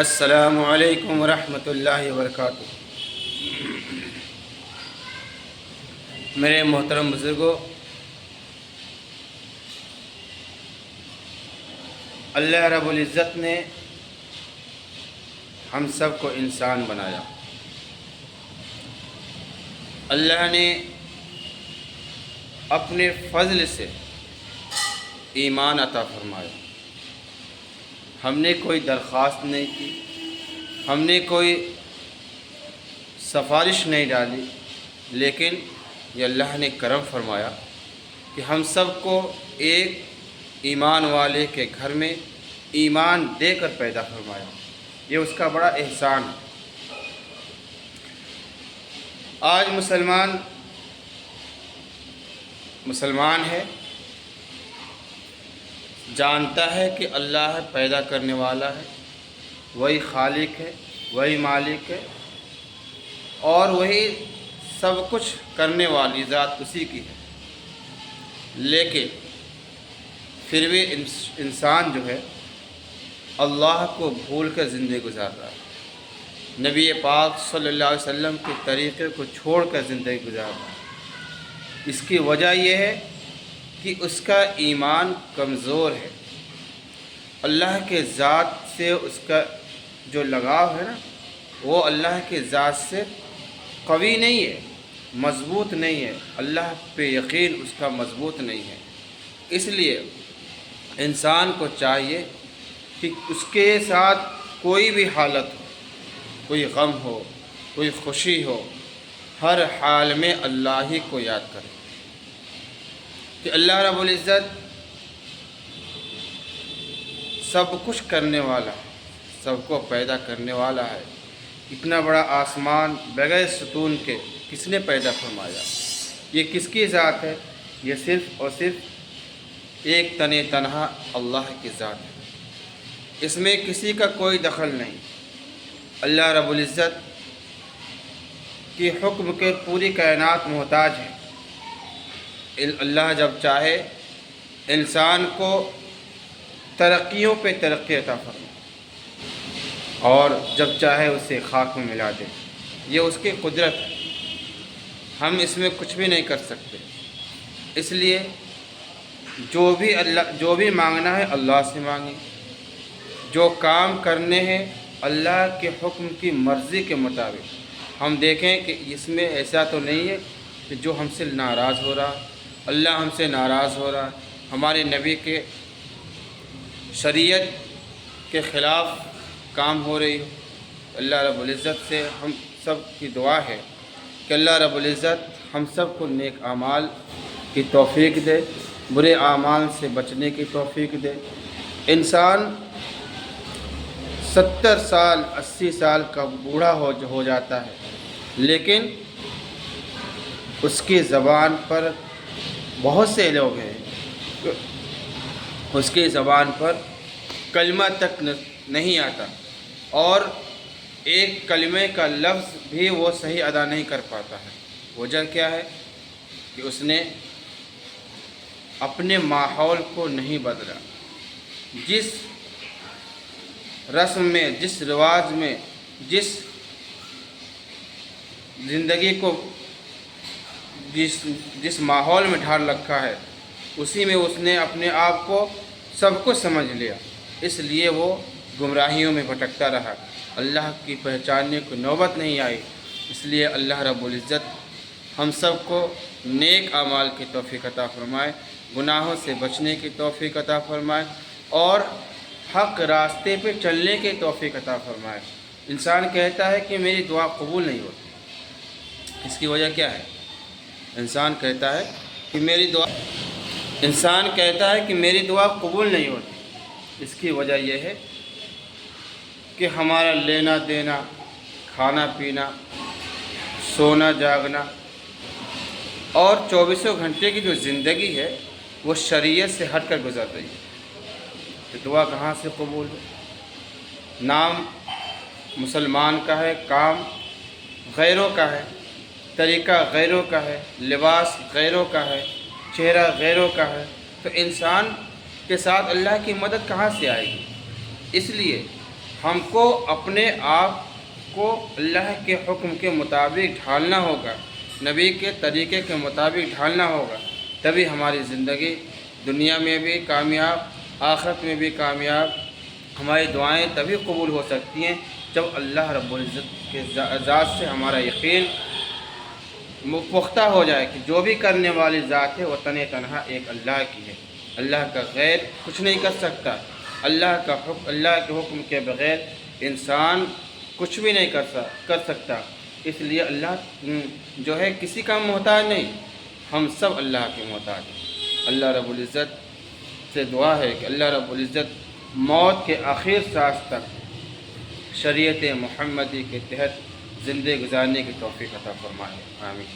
السلام علیکم ورحمۃ اللہ وبرکاتہ۔ میرے محترم بزرگوں، اللہ رب العزت نے ہم سب کو انسان بنایا۔ اللہ نے اپنے فضل سے ایمان عطا فرمایا۔ ہم نے کوئی درخواست نہیں کی، ہم نے کوئی سفارش نہیں ڈالی، لیکن یہ اللہ نے کرم فرمایا کہ ہم سب کو ایک ایمان والے کے گھر میں ایمان دے کر پیدا فرمایا۔ یہ اس کا بڑا احسان ہے۔ آج مسلمان ہے، جانتا ہے کہ اللہ پیدا کرنے والا ہے، وہی خالق ہے، وہی مالک ہے، اور وہی سب کچھ کرنے والی ذات اسی کی ہے، لیکن پھر بھی انسان جو ہے اللہ کو بھول کر زندگی گزار رہا ہے، نبی پاک صلی اللہ علیہ وسلم کے طریقے کو چھوڑ کر زندگی گزار رہا ہے۔ اس کی وجہ یہ ہے کہ اس کا ایمان کمزور ہے، اللہ کے ذات سے اس کا جو لگاؤ ہے نا، وہ اللہ کے ذات سے قوی نہیں ہے، مضبوط نہیں ہے، اللہ پہ یقین اس کا مضبوط نہیں ہے۔ اس لیے انسان کو چاہیے کہ اس کے ساتھ کوئی بھی حالت ہو، کوئی غم ہو، کوئی خوشی ہو، ہر حال میں اللہ ہی کو یاد کرے کہ اللہ رب العزت سب کچھ کرنے والا ہے، سب کو پیدا کرنے والا ہے۔ اتنا بڑا آسمان بغیر ستون کے کس نے پیدا فرمایا؟ یہ کس کی ذات ہے؟ یہ صرف اور صرف ایک تنہا اللہ کی ذات ہے، اس میں کسی کا کوئی دخل نہیں۔ اللہ رب العزت کی حکم کے پوری کائنات محتاج ہے۔ اللہ جب چاہے انسان کو ترقیوں پہ ترقی عطا فرمائے، اور جب چاہے اسے خاک میں ملا دے۔ یہ اس کی قدرت ہے، ہم اس میں کچھ بھی نہیں کر سکتے۔ اس لیے جو بھی مانگنا ہے اللہ سے مانگیں، جو کام کرنے ہیں اللہ کے حکم کی مرضی کے مطابق۔ ہم دیکھیں کہ اس میں ایسا تو نہیں ہے کہ جو ہم سے ناراض ہو رہا، اللہ ہم سے ناراض ہو رہا، ہمارے نبی کے شریعت کے خلاف کام ہو رہی ہو۔ اللہ رب العزت سے ہم سب کی دعا ہے کہ اللہ رب العزت ہم سب کو نیک اعمال کی توفیق دے، برے اعمال سے بچنے کی توفیق دے۔ انسان 70 سال 80 سال کا بوڑھا ہو جاتا ہے، لیکن اس کی زبان پر بہت سے لوگ ہیں، اس کی زبان پر کلمہ تک نہیں آتا، اور ایک کلمے کا لفظ بھی وہ صحیح ادا نہیں کر پاتا ہے۔ وجہ کیا ہے؟ کہ اس نے اپنے ماحول کو نہیں بدلا۔ جس رسم میں، جس رواج میں، جس زندگی کو جس ماحول میں ڈھال رکھا ہے، اسی میں اس نے اپنے آپ کو سب کچھ سمجھ لیا، اس لیے وہ گمراہیوں میں بھٹکتا رہا، اللہ کی پہچاننے کو نوبت نہیں آئی۔ اس لیے اللہ رب العزت ہم سب کو نیک اعمال کی توفیق عطا فرمائے، گناہوں سے بچنے کی توفیق عطا فرمائے، اور حق راستے پہ چلنے کی توفیق عطا فرمائے۔ انسان کہتا ہے کہ میری دعا قبول نہیں ہوتی، اس کی وجہ کیا ہے؟ انسان کہتا ہے کہ میری دعا قبول نہیں ہوتی۔ اس کی وجہ یہ ہے کہ ہمارا لینا دینا، کھانا پینا، سونا جاگنا، اور 24 گھنٹے کی جو زندگی ہے وہ شریعت سے ہٹ کر گزر رہی ہے، تو دعا کہاں سے قبول ہو؟ نام مسلمان کا ہے، کام غیروں کا ہے، طریقہ غیروں کا ہے، لباس غیروں کا ہے، چہرہ غیروں کا ہے، تو انسان کے ساتھ اللہ کی مدد کہاں سے آئے گی؟ اس لیے ہم کو اپنے آپ کو اللہ کے حکم کے مطابق ڈھالنا ہوگا، نبی کے طریقے کے مطابق ڈھالنا ہوگا، تبھی ہماری زندگی دنیا میں بھی کامیاب، آخرت میں بھی کامیاب۔ ہماری دعائیں تبھی قبول ہو سکتی ہیں جب اللہ رب العزت کے ذات سے ہمارا یقین پختہ ہو جائے کہ جو بھی کرنے والی ذات ہے وہ تنہا ایک اللہ کی ہے، اللہ کا غیر کچھ نہیں کر سکتا، اللہ کے حکم کے بغیر انسان کچھ بھی نہیں کر سکتا۔ اس لیے اللہ جو ہے کسی کا محتاج نہیں، ہم سب اللہ کے محتاج ہیں۔ اللہ رب العزت سے دعا ہے کہ اللہ رب العزت موت کے آخر سانس تک شریعت محمدی کے تحت زندگی گزارنے کی توفیق عطا فرمائے، آمین۔